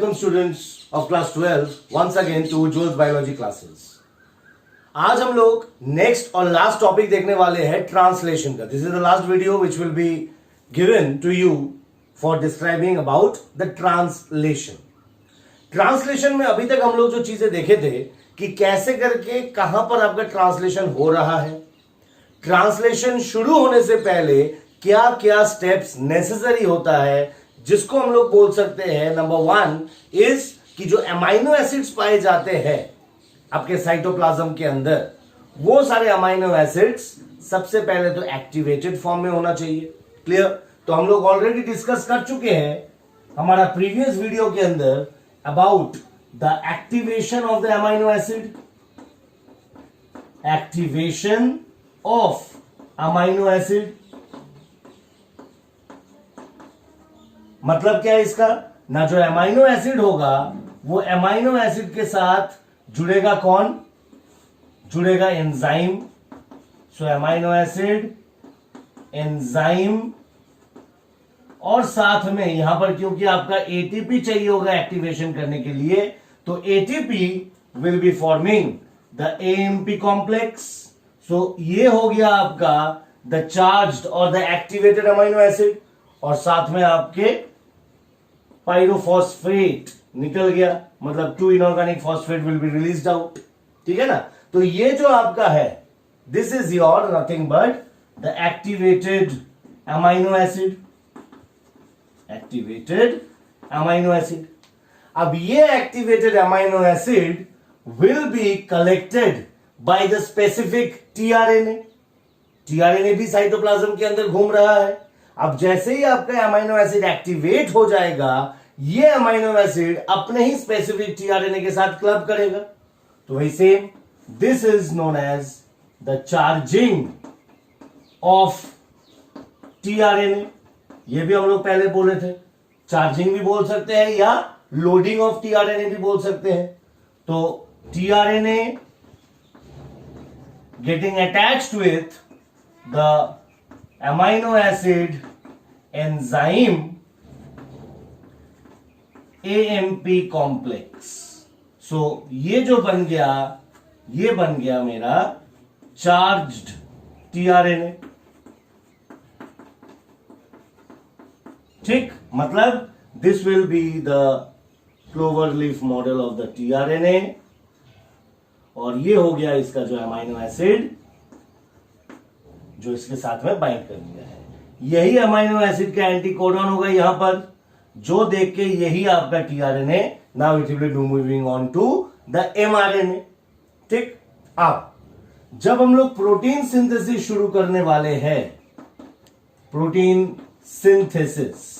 welcome students of class 12 once again to Jules Biology classes. आज हम लोग next और लास्ट टॉपिक देखने वाले हैं ट्रांसलेशन का. This is the last video which will be given to you for describing about the translation. Translation में अभी तक हम लोग जो चीजें देखे थे कि कैसे करके कहां पर आपका ट्रांसलेशन हो रहा है, ट्रांसलेशन शुरू होने से पहले क्या क्या स्टेप्स नेसेसरी होता है, जिसको हम लोग बोल सकते हैं नंबर 1 इज कि जो अमाइनो एसिड्स पाए जाते हैं आपके साइटोप्लाज्म के अंदर, वो सारे अमाइनो एसिड्स सबसे पहले तो एक्टिवेटेड फॉर्म में होना चाहिए. क्लियर? तो हम लोग ऑलरेडी डिस्कस कर चुके हैं हमारा प्रीवियस वीडियो के अंदर about the activation of the amino acid. Activation of amino acid मतलब क्या है इसका? ना जो अमाइनो एसिड होगा वो अमाइनो एसिड के साथ जुड़ेगा कौन? जुड़ेगा एंजाइम. सो अमाइनो एसिड, एंजाइम, और साथ में यहां पर क्योंकि आपका एटीपी चाहिए होगा एक्टिवेशन करने के लिए, तो ATP will be forming the AMP complex. So ये हो गया आपका द चार्ज्ड और द एक्टिवेटेड अमाइनो एसिड, और साथ में आपके पायरोफॉस्फेट निकल गया, मतलब 2 inorganic phosphate will be released out. ठीक है ना? तो ये जो आपका है this is your nothing but the activated amino acid. Activated amino acid. अब ये activated amino acid will be collected by the specific tRNA. TRNA भी साइटोप्लाज्म के अंदर घूम रहा है. अब जैसे ही आपका अमाइनो एसिड एक्टिवेट हो जाएगा, ये अमाइनो एसिड अपने ही स्पेसिफिक टीआरएनए के साथ क्लब करेगा. तो वही सेम, this is known as the charging of tRNA. ये भी हम लोग पहले बोले थे, चार्जिंग भी बोल सकते हैं या लोडिंग ऑफ टीआरएनए भी बोल सकते हैं. तो tRNA getting attached with the amino acid enzyme AMP complex. So ये जो बन गया, ये बन गया मेरा चार्ज्ड टीआरएनए. ठीक? मतलब this will be the clover leaf model of the tRNA, और ये हो गया इसका जो अमाइनो एसिड जो इसके साथ में बाइंड कर दिया है. यही अमाइनो एसिड का एंटीकोडॉन होगा यहां पर, जो देख के यही आपका tRNA now it will be moving on to the mRNA. ठीक? अब जब हम लोग प्रोटीन सिंथेसिस शुरू करने वाले हैं, प्रोटीन सिंथेसिस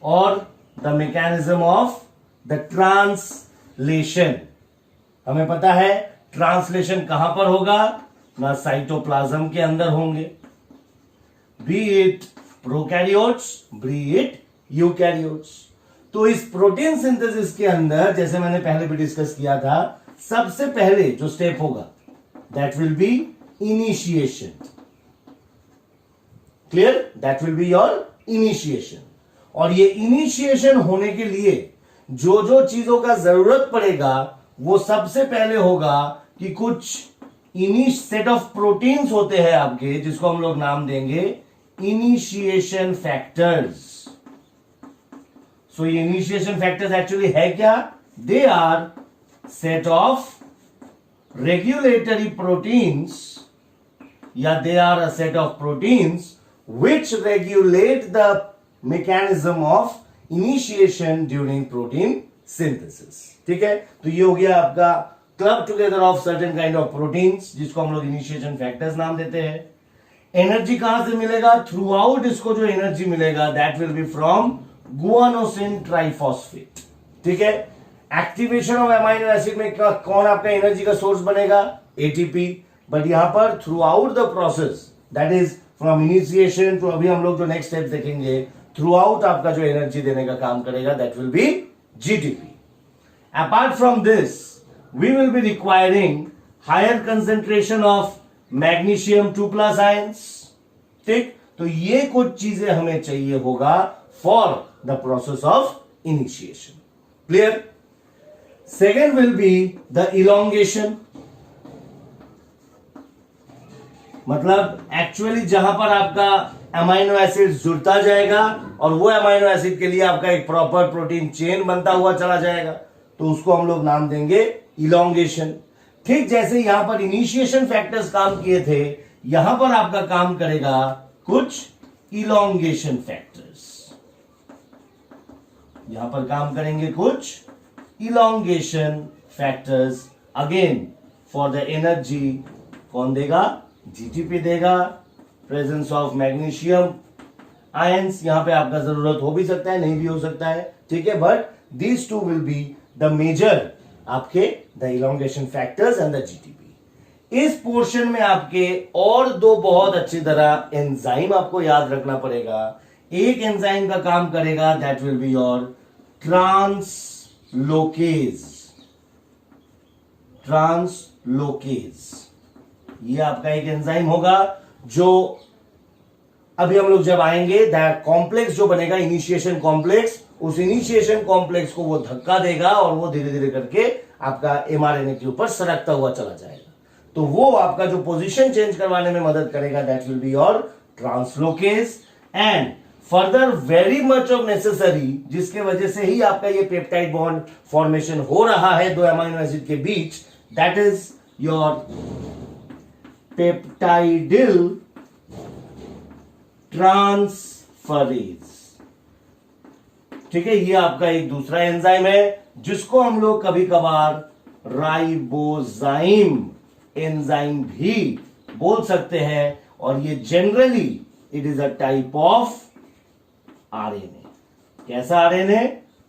और the mechanism of the translation, हमें पता है ट्रांसलेशन कहां पर होगा? ना साइटोप्लाज्म के अंदर होंगे, B it prokaryotes B it eukaryotes. तो इस प्रोटीन सिंथेसिस के अंदर, जैसे मैंने पहले भी डिस्कस किया था, सबसे पहले जो स्टेप होगा that will B initiation. Clear? That will be your initiation. और ये इनिशिएशन होने के लिए जो जो चीजों का जरूरत पड़ेगा वो सबसे पहले होगा कि कुछ सेट ऑफ प्रोटीन्स होते हैं आपके, जिसको हम लोग नाम देंगे इनिशिएशन फैक्टर्स. सो ये इनिशिएशन फैक्टर्स एक्चुअली है क्या? They are set of regulatory proteins, या they are a set of proteins which regulate the mechanism of initiation during protein synthesis. ठीक है? तो ये हो गया आपका club together of certain kind of proteins, जिसको हम लोग इनिशिएशन फैक्टर्स नाम देते हैं. एनर्जी कहां से मिलेगा? थ्रू आउट इसको जो एनर्जी मिलेगा that will B from guanosine triphosphate. ठीक है? एक्टिवेशन ऑफ अमाइनो एसिड में कौन आपका एनर्जी का सोर्स बनेगा? एटीपी. बट यहां पर throughout the process, that is from initiation to अभी हम लोग जो नेक्स्ट स्टेप देखेंगे, थ्रू आउट आपका जो एनर्जी देने का काम करेगा that will be GTP. Apart from this we will be requiring higher concentration of magnesium 2+ ions. ठीक? तो ये कुछ चीजें हमें चाहिए होगा for the process of initiation. Clear? Second will be the elongation, मतलब एक्चुअली जहां पर आपका अमाइनो एसिड जुड़ता जाएगा और वो अमाइनो एसिड के लिए आपका एक प्रॉपर प्रोटीन चेन बनता हुआ चला जाएगा, तो उसको हम लोग नाम देंगे इलोंगेशन। ठीक जैसे यहां पर इनिशिएशन फैक्टर्स काम किए थे, यहां पर आपका काम करेगा कुछ इलोंगेशन फैक्टर्स, यहां पर काम करेंगे कुछ elongation factors. Again for the energy कौन देगा? जीटीपी देगा। प्रेजेंस ऑफ मैग्नीशियम आयंस, यहां पे आपका जरूरत हो भी सकता है, नहीं भी हो सकता है, ठीक है, but these two will be the major आपके the elongation factors and the GTP. इस पोर्शन में आपके और दो बहुत अच्छी तरह एंजाइम आपको याद रखना पड़ेगा। एक एंजाइम का काम करेगा that will be your translocase, translocase ये आपका एक एंजाइम होगा जो अभी हम लोग जब आएंगे दैट कॉम्प्लेक्स जो बनेगा इनिशिएशन कॉम्प्लेक्स, उस इनिशिएशन कॉम्प्लेक्स को वो धक्का देगा और वो धीरे धीरे करके आपका एमआरएनए के ऊपर सरकता हुआ चला जाएगा, तो वो आपका जो पोजीशन चेंज करवाने में मदद करेगा that will be your translocase. And further very much of necessary, जिसके वजह से ही आपका ये पेप्टाइड बॉन्ड फॉर्मेशन हो रहा है दो अमाइनो एसिड के बीच, that is your peptidyl transferase. ठीक है, ये आपका एक दूसरा एंजाइम है जिसको हम लोग कभी कभार राइबोजाइम एंजाइम भी बोल सकते हैं, और ये generally it is a type of RNA. कैसा आरएनए?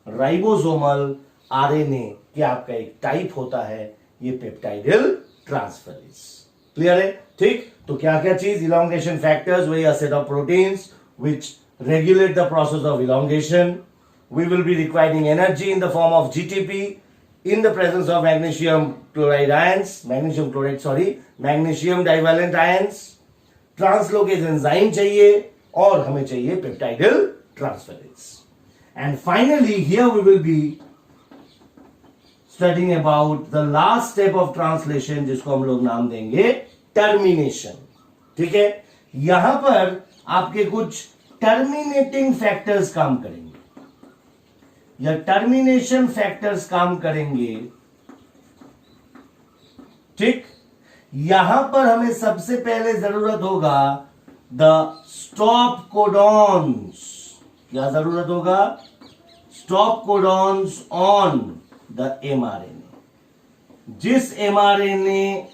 राइबोसोमल आरएनए के आपका एक टाइप होता है ये पेप्टाइडिल ट्रांसफरेज। क्लियर है? ठीक, तो क्या क्या चीज? इलोंगेशन फैक्टर्स, वही अ set of proteins which regulate the process of elongation. We will be requiring energy in the form of GTP in the presence of magnesium chloride ions, magnesium divalent ions. Translocase enzyme चाहिए और हमें चाहिए peptidyl transferase. And finally here we will be studying about the last step of translation, जिसको हम लोग नाम देंगे termination. ठीक है, यहां पर आपके कुछ टर्मिनेटिंग फैक्टर्स काम करेंगे या टर्मिनेशन फैक्टर्स काम करेंगे। ठीक, यहां पर हमें सबसे पहले जरूरत होगा द स्टॉप कोडॉन्स। क्या जरूरत होगा? Stop codons on the mRNA. जिस एमआरएनए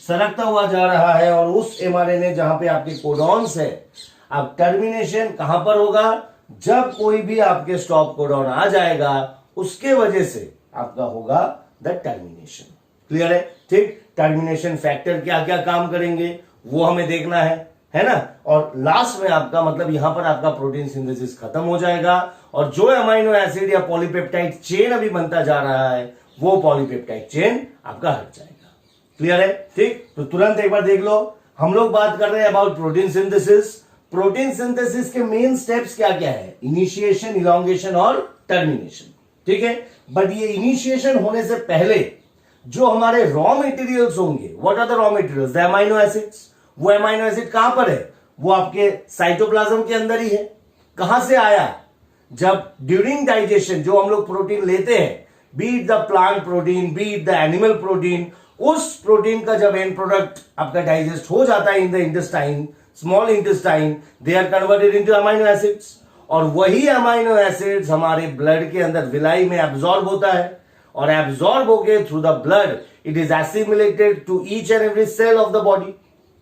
सरकता हुआ जा रहा है और उस एमआरएनए जहां पे आपके कोडॉन्स है, अब टर्मिनेशन कहां पर होगा? जब कोई भी आपके स्टॉप कोडॉन आ जाएगा उसके वजह से आपका होगा द टर्मिनेशन। क्लियर है? ठीक, टर्मिनेशन फैक्टर क्या क्या काम करेंगे वो हमें देखना है ना। और लास्ट में आपका मतलब यहां पर आपका प्रोटीन सिंथेसिस खत्म हो जाएगा और जो अमाइनो एसिड या पॉलीपेप्टाइड चेन अभी बनता जा रहा है वो पॉलीपेप्टाइड चेन आपका हट जाएगा। क्लियर है? ठीक, तो तुरंत एक बार देख लो, हम लोग बात कर रहे हैं about protein synthesis. Protein synthesis के मेन स्टेप्स क्या क्या है? इनिशिएशन, इलोंगेशन और टर्मिनेशन। ठीक है, बट ये इनिशिएशन होने से पहले जो हमारे रॉ मटेरियल्स होंगे, what are the raw materials? The amino acids. वो अमाइनो एसिड कहां पर है? वो आपके साइटोप्लाज्म के अंदर ही है। कहां से आया? जब ड्यूरिंग डाइजेशन जो हम लोग प्रोटीन लेते हैं, be it the plant protein, be it the animal protein, उस प्रोटीन का जब एंड प्रोडक्ट आपका डाइजेस्ट हो जाता है in the intestine, small intestine, they are converted into amino acids, और वही अमाइनो एसिड्स हमारे ब्लड के अंदर विलाई में एब्जॉर्ब होता है, और एब्जॉर्ब होके through the blood it is assimilated to each and every cell of the body.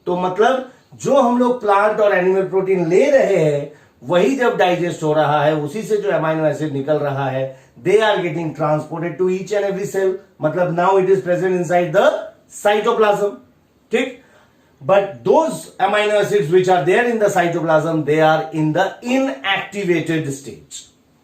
तो मतलब जो हम लोग प्लांट और एनिमल प्रोटीन ले रहे हैं वही जब डाइजेस्ट हो रहा है, उसी से जो अमाइनो एसिड निकल रहा है, they are getting transported to each and every cell. मतलब now it is present inside the cytoplasm. ठीक, but those amino acids which are there in the cytoplasm, they are in the inactivated stage.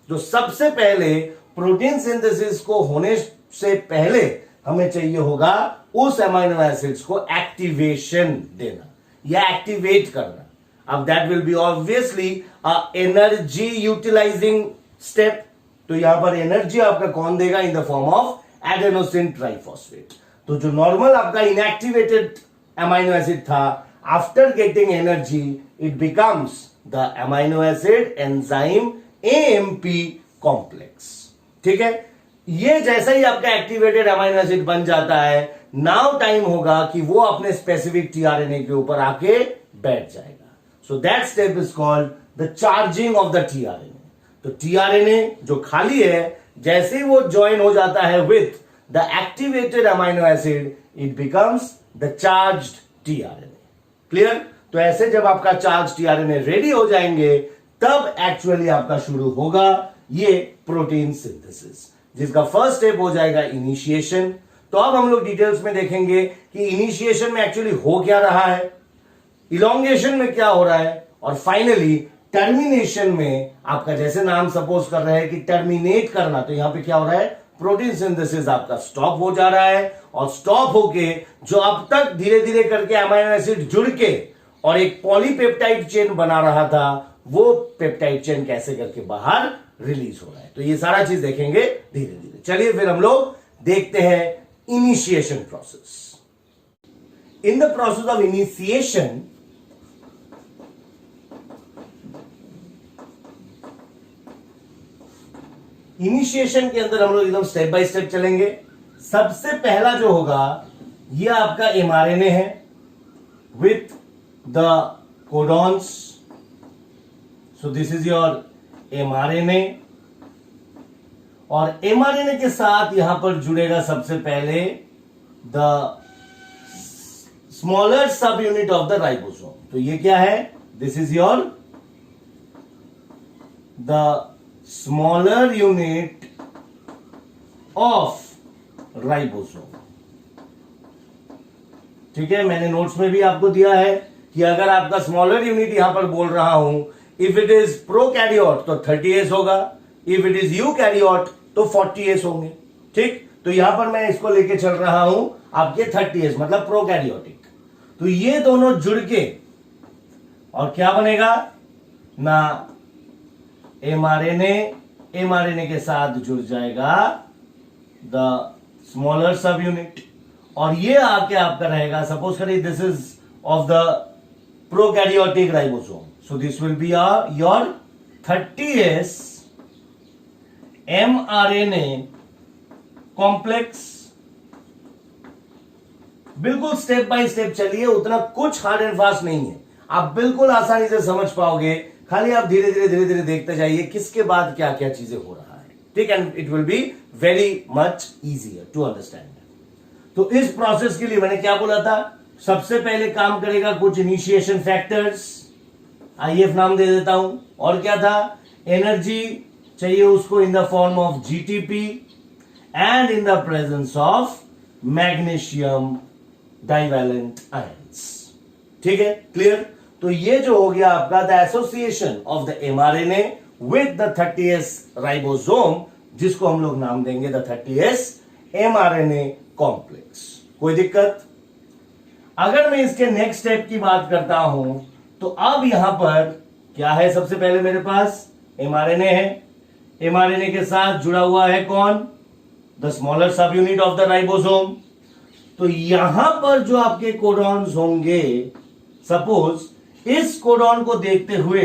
जो सबसे पहले protein synthesis को होने से पहले हमें चाहिए होगा उस अमाइनो एसिड्स को एक्टिवेशन देना या एक्टिवेट करना। अब that will be obviously a energy utilizing step. तो यहां पर एनर्जी आपका कौन देगा? In the form of adenosine triphosphate. तो जो नॉर्मल आपका इनएक्टिवेटेड अमाइनो एसिड था, after getting energy it becomes the amino acid enzyme AMP complex. ठीक है, ये जैसा ही आपका एक्टिवेटेड अमाइनो एसिड बन जाता है, नाउ टाइम होगा कि वो अपने स्पेसिफिक टीआरएनए के ऊपर आके बैठ जाएगा। So that step is called the charging of the tRNA. तो टीआरएनए जो खाली है, जैसे ही वो ज्वाइन हो जाता है with the activated amino acid, it becomes the charged tRNA. Clear? तो ऐसे जब आपका चार्ज टीआरएनए रेडी हो जाएंगे, तब एक्चुअली आपका शुरू होगा ये प्रोटीन सिंथेसिस, जिसका फर्स्ट स्टेप हो जाएगा इनिशिएशन। तो अब हम लोग डिटेल्स में देखेंगे कि इनिशिएशन में एक्चुअली हो क्या रहा है, इलोंगेशन में क्या हो रहा है, और फाइनली टर्मिनेशन में आपका, जैसे नाम सपोज कर रहे हैं कि टर्मिनेट करना, तो यहां पे क्या हो रहा है? प्रोटीन सिंथेसिस आपका स्टॉप हो जा रहा है, और स्टॉप होके जो अब तक धीरे धीरे करके अमाइनो एसिड जुड़ के और एक पॉलीपेप्टाइड चेन बना रहा था, वो पेप्टाइड चेन कैसे करके बाहर रिलीज हो रहा है। तो ये सारा चीज देखेंगे धीरे धीरे। चलिए फिर हम लोग देखते हैं initiation process. In the process of initiation, initiation के अंदर हम लोग एकदम स्टेप बाय स्टेप चलेंगे। सबसे पहला जो होगा, ये आपका एमआरएनए है with the codons. So this is your mRNA, और एमआरएनए के साथ यहां पर जुड़ेगा सबसे पहले द स्मॉलर सब यूनिट ऑफ द राइबोसोम। तो ये क्या है? This is your the smaller unit of ribosome. ठीक है, मैंने नोट्स में भी आपको दिया है कि अगर आपका स्मॉलर यूनिट यहां पर बोल रहा हूं, इफ इट इज प्रोकैरियोट तो 30S होगा, इफ इट इज यूकैरियोट तो 40S होंगे। ठीक, तो यहां पर मैं इसको लेके चल रहा हूं आपके 30S, मतलब प्रोकैरियोटिक। तो ये दोनों जुड़ के और क्या बनेगा ना, एमआरएनए के साथ जुड़ जाएगा द स्मॉलर सब यूनिट, और ये आके आपका रहेगा, सपोज करिए this is of the prokaryotic ribosome, so this will be your 30S mRNA complex. बिल्कुल स्टेप बाय स्टेप चलिए, उतना कुछ हार्ड एंड फास्ट नहीं है, आप बिल्कुल आसानी से समझ पाओगे। खाली आप धीरे धीरे देखते जाइए किसके बाद क्या क्या चीजें हो रहा है। ठीक, and it will be very much easier to understand. तो इस प्रोसेस के लिए मैंने क्या बोला था, सबसे पहले काम करेगा कुछ इनिशिएशन फैक्टर्स, आईएफ नाम दे देता हूं, और क्या था, एनर्जी चाहिए उसको इन the form of GTP and in the presence of magnesium divalent ions. ठीक है, क्लियर? तो ये जो हो गया आपका the association of the mRNA with the 30S ribosome, जिसको हम लोग नाम देंगे द 30S mRNA कॉम्प्लेक्स। कोई दिक्कत? अगर मैं इसके नेक्स्ट स्टेप की बात करता हूं, तो अब यहां पर क्या है, सबसे पहले मेरे पास एमआरएनए है, एमआरएनए के साथ जुड़ा हुआ है कौन, द स्मॉलर सब यूनिट ऑफ द राइबोसोम। तो यहां पर जो आपके कोडॉन्स होंगे, सपोज इस कोडॉन को देखते हुए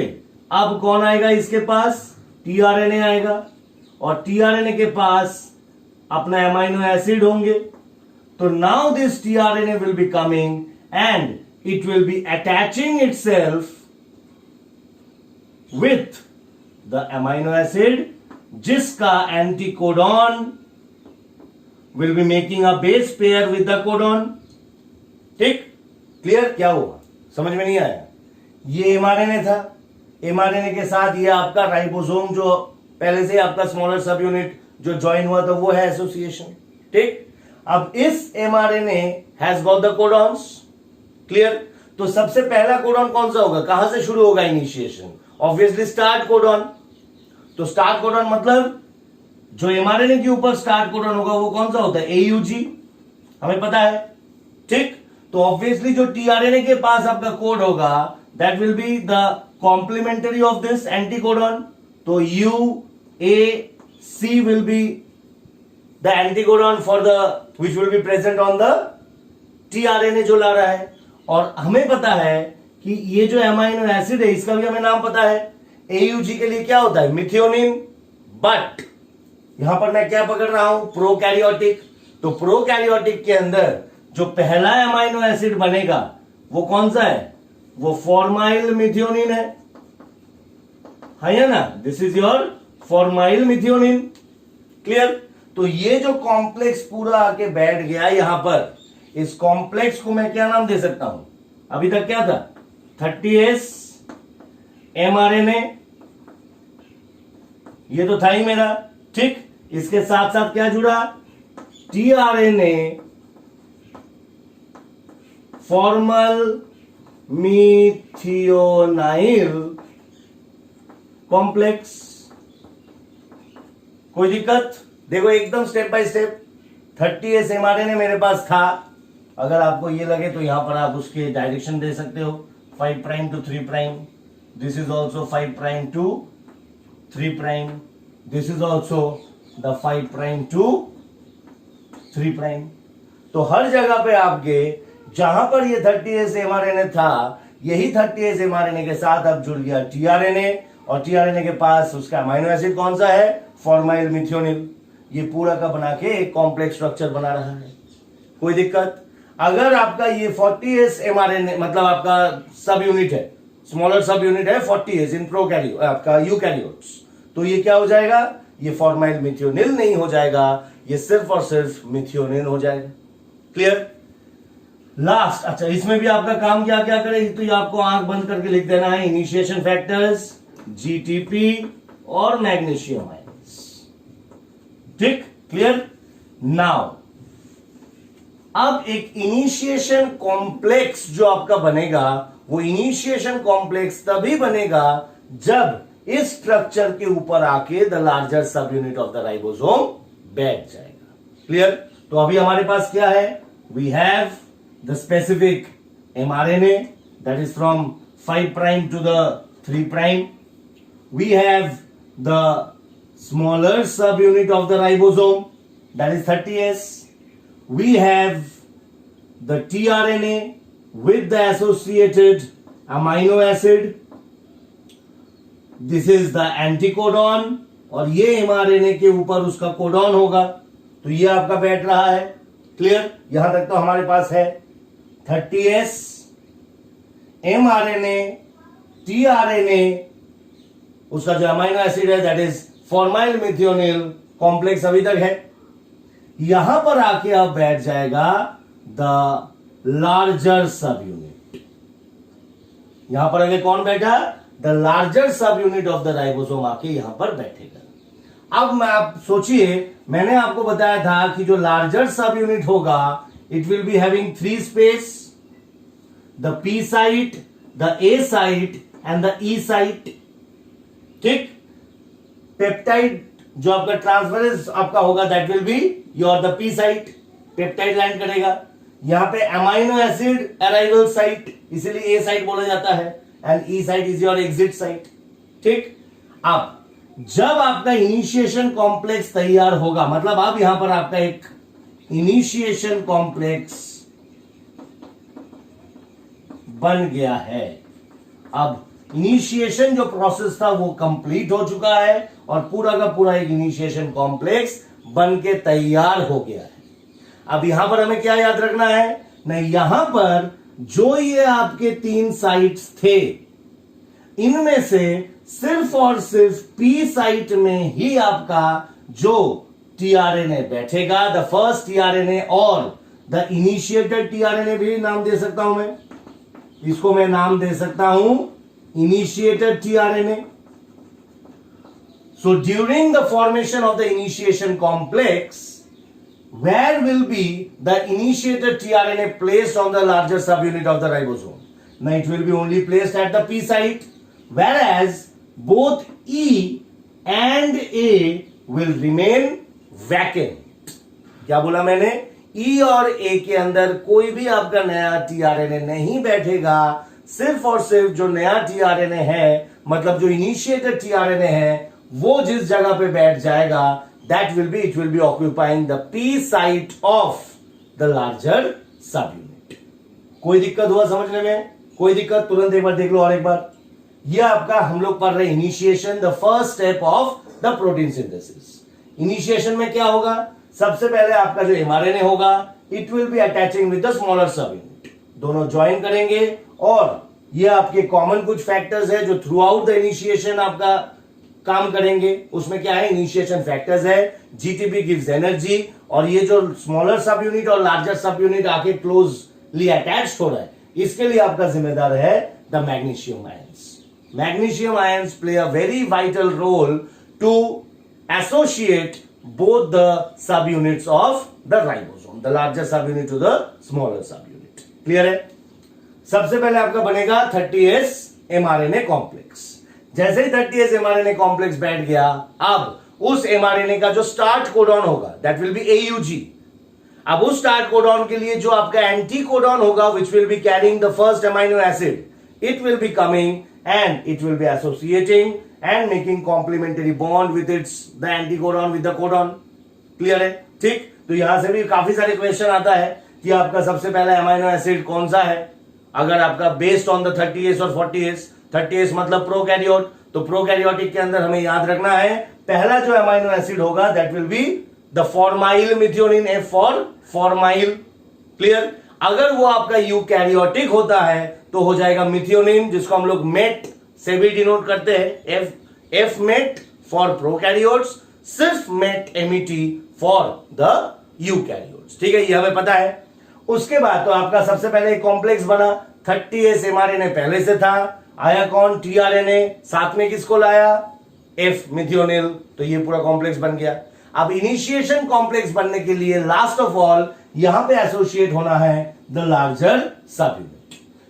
अब कौन आएगा इसके पास, टीआरएनए आएगा, और टीआरएनए के पास अपना अमाइनो एसिड होंगे। तो now this tRNA will be coming and it will be attaching itself with the amino acid, जिसका anticodon will be making a base pair with the codon. ठीक, क्लियर? क्या हुआ, समझ में नहीं आया? ये एमआरएनए था, एमआरएनए के साथ ये आपका राइबोसोम जो पहले से आपका स्मॉलर सब यूनिट जो ज्वाइन हुआ था, वो है एसोसिएशन। ठीक, अब इस mRNA has got the codons. Clear? तो सबसे पहला कोडॉन कौन सा होगा, कहां से शुरू होगा इनिशिएशन, ऑब्वियसली स्टार्ट कोडॉन। तो स्टार्ट कोडॉन मतलब जो एमआरएनए के ऊपर स्टार्ट कोडॉन होगा वो कौन सा होता है, एयूजी, हमें पता है। ठीक, तो ऑब्वियसली जो टीआरएनए के पास आपका कोड होगा that will be the complementary of this anticodon. तो U A C will be the anticodon for the which will be present on the tRNA जो ला रहा है। और हमें पता है कि ये जो एमाइनो एसिड है इसका भी हमें नाम पता है, AUG के लिए क्या होता है, मिथियोनिन। बट यहां पर मैं क्या पकड़ रहा हूं, प्रोकैरियोटिक। तो प्रोकैरियोटिक के अंदर जो पहला एमाइनो एसिड बनेगा वो कौन सा है, वो फॉर्माइल मिथियोनिन है या ना। This is your formyl methionine. Clear. तो ये जो कॉम्प्लेक्स पूरा आके बैठ गया यहां पर, इस कॉम्प्लेक्स को मैं क्या नाम दे सकता हूं, अभी तक क्या था, 30S mRNA, ये तो था ही मेरा। ठीक, इसके साथ साथ क्या जुड़ा, tRNA फॉर्मल मिथियोनाइल कॉम्प्लेक्स। कोई दिक्कत, देखो एकदम step by step. 30S mRNA मेरे पास था, अगर आपको ये लगे तो यहां पर आप उसके डायरेक्शन दे सकते हो, 5 prime to 3 prime. This is also 5 prime to 3 prime. This is also the 5 prime to 3 prime. तो हर जगह पे आपके जहां पर ये 30S mRNA था, यही 30S mRNA के साथ अब जुड़ गया tRNA, और tRNA के पास उसका अमाइनो एसिड कौन सा है, फॉर्माइल मिथियोनिन। ये पूरा का बना के एक कॉम्प्लेक्स स्ट्रक्चर बना रहा है। कोई दिक्कत। अगर आपका ये 40S mRNA मतलब आपका सब यूनिट है, स्मॉलर सब यूनिट है 40S इन प्रोकैरियोट, आपका यूकैरियोट्स, तो ये क्या हो जाएगा, ये फॉर्माइल मिथियोनिल नहीं हो जाएगा, ये सिर्फ और सिर्फ मिथियोनिन हो जाएगा। क्लियर। लास्ट, अच्छा इसमें भी आपका काम क्या क्या करे, तो ये आपको आंख बंद करके लिख देना है, इनिशिएशन फैक्टर्स, GTP और मैग्नीशियम आयंस। ठीक, क्लियर। नाउ अब एक इनिशिएशन कॉम्प्लेक्स जो आपका बनेगा, वो इनिशिएशन कॉम्प्लेक्स तभी बनेगा जब इस स्ट्रक्चर के ऊपर आके the larger sub unit of the ribosome बैठ जाएगा। क्लियर। तो अभी हमारे पास क्या है, we have the specific mRNA that is from 5 prime to the 3 prime. We have the smaller subunit of the ribosome, that is 30S. We have the tRNA with the associated amino acid. This is the anticodon, और ये mRNA के ऊपर उसका codon होगा, तो ये आपका बैठ रहा है। क्लियर। यहां तक तो हमारे पास है 30S mRNA tRNA, उसका जो अमाइनो एसिड है दैट इज फॉर्माइल मिथियोनिल कॉम्प्लेक्स अभी तक है। यहां पर आके अब बैठ जाएगा द लार्जर सब यूनिट। यहां पर आगे कौन बैठा, the larger sub unit of the ribosome आके यहां पर बैठेगा। अब मैं आप सोचिए, मैंने आपको बताया था कि जो लार्जर सब यूनिट होगा, it will be having 3 space, the P site, the A site and the E site. ठीक। पेप्टाइड जो आपका ट्रांसफरेंस आपका होगा that will be your the P site, peptide land करेगा। यहां पे अमाइनो एसिड अराइवल साइट, इसीलिए A साइट बोला जाता है, and E site is your exit site. ठीक। अब जब आपका इनिशिएशन कॉम्प्लेक्स तैयार होगा, मतलब अब यहां पर आपका एक इनिशिएशन कॉम्प्लेक्स बन गया है। अब इनिशिएशन जो प्रोसेस था वो कंप्लीट हो चुका है और पूरा का पूरा एक इनिशिएशन कॉम्प्लेक्स बन के तैयार हो गया है। अब यहां पर हमें क्या याद रखना है, नहीं यहां पर जो ये आपके 3 साइट्स थे, इनमें से सिर्फ और सिर्फ P साइट में ही आपका जो tRNA बैठेगा, द फर्स्ट tRNA और द इनिशिएटेड tRNA भी नाम दे सकता हूं मैं, इसको मैं नाम दे सकता हूं initiated tRNA. So during the formation of the initiation complex, where will be the initiated tRNA placed on the larger subunit of the ribosome? Now it will be only placed at the P site, whereas both E and A will remain vacant. क्या बोला मैंने, E और A के अंदर कोई भी आपका नया tRNA नहीं बैठेगा, सिर्फ और सिर्फ जो नया tRNA है, मतलब जो इनिशिएटेड tRNA है, वो जिस जगह पे बैठ जाएगा that will be, it will be occupying the p site of the larger subunit. कोई दिक्कत हुआ समझने में? कोई दिक्कत? तुरंत एक बार देख लो और एक बार। ये आपका हम लोग पढ़ रहे initiation, the first step of the protein synthesis. Initiation में क्या होगा? सबसे पहले आपका जो एमआरएनए होगा, it will be attaching with the smaller सब यूनिट, दोनों ज्वाइन करेंगे और ये आपके कॉमन कुछ फैक्टर्स है जो थ्रू आउट द इनिशिएशन आपका काम करेंगे। उसमें क्या है? इनिशिएशन फैक्टर्स है, जीटीपी गिव्स एनर्जी, और ये जो स्मॉलर सब यूनिट और लार्जर सब यूनिट आके क्लोजली अटैच्ड हो रहा है, इसके लिए आपका जिम्मेदार है the magnesium ions. Magnesium ions play a very vital role to associate both the subunits of the ribosome, the larger subunit to the smaller subunit. Clear है? सबसे पहले आपका बनेगा 30S mRNA कॉम्प्लेक्स। जैसे ही 30S mRNA कॉम्प्लेक्स बैठ गया, अब उस mRNA का जो स्टार्ट कोडॉन होगा, दैट विल बी AUG। अब उस स्टार्ट कोडॉन के लिए जो आपका एंटी कोडॉन होगा, विच will be carrying the first amino acid, it will be coming and it will be associating and making complementary bond with its the anticodon with the codon. Clear है? ठीक। तो यहां से भी काफी सारे क्वेश्चन आता है कि आपका सबसे पहला अमाइनो एसिड कौन सा है। अगर आपका बेस्ड ऑन द 30S और 40S, 30S मतलब प्रोकैरियोट, तो प्रोकैरियोटिक के अंदर हमें याद रखना है पहला जो अमाइनो एसिड होगा that will be the formyl methionine, F for formyl. Clear? अगर वो आपका यूकैरियोटिक होता है तो हो जाएगा मिथियोनिन, जिसको हम लोग मेट से भी डिनोट करते हैं, एफ मेट फॉर प्रोकैरियोट्स, सिर्फ मेट एमिटी फॉर द यूकैरियोट्स। ठीक है, ये हमें पता है। उसके बाद तो आपका सबसे पहले एक कॉम्प्लेक्स बना, 30S mRNA पहले से था, आया कौन? tRNA, साथ में किसको लाया? एफ मिथियोनिल, तो ये पूरा कॉम्प्लेक्स बन गया। अब इनिशिएशन कॉम्प्लेक्स बनने के लिए लास्ट ऑफ ऑल यहां पे एसोसिएट होना है the larger sub unit.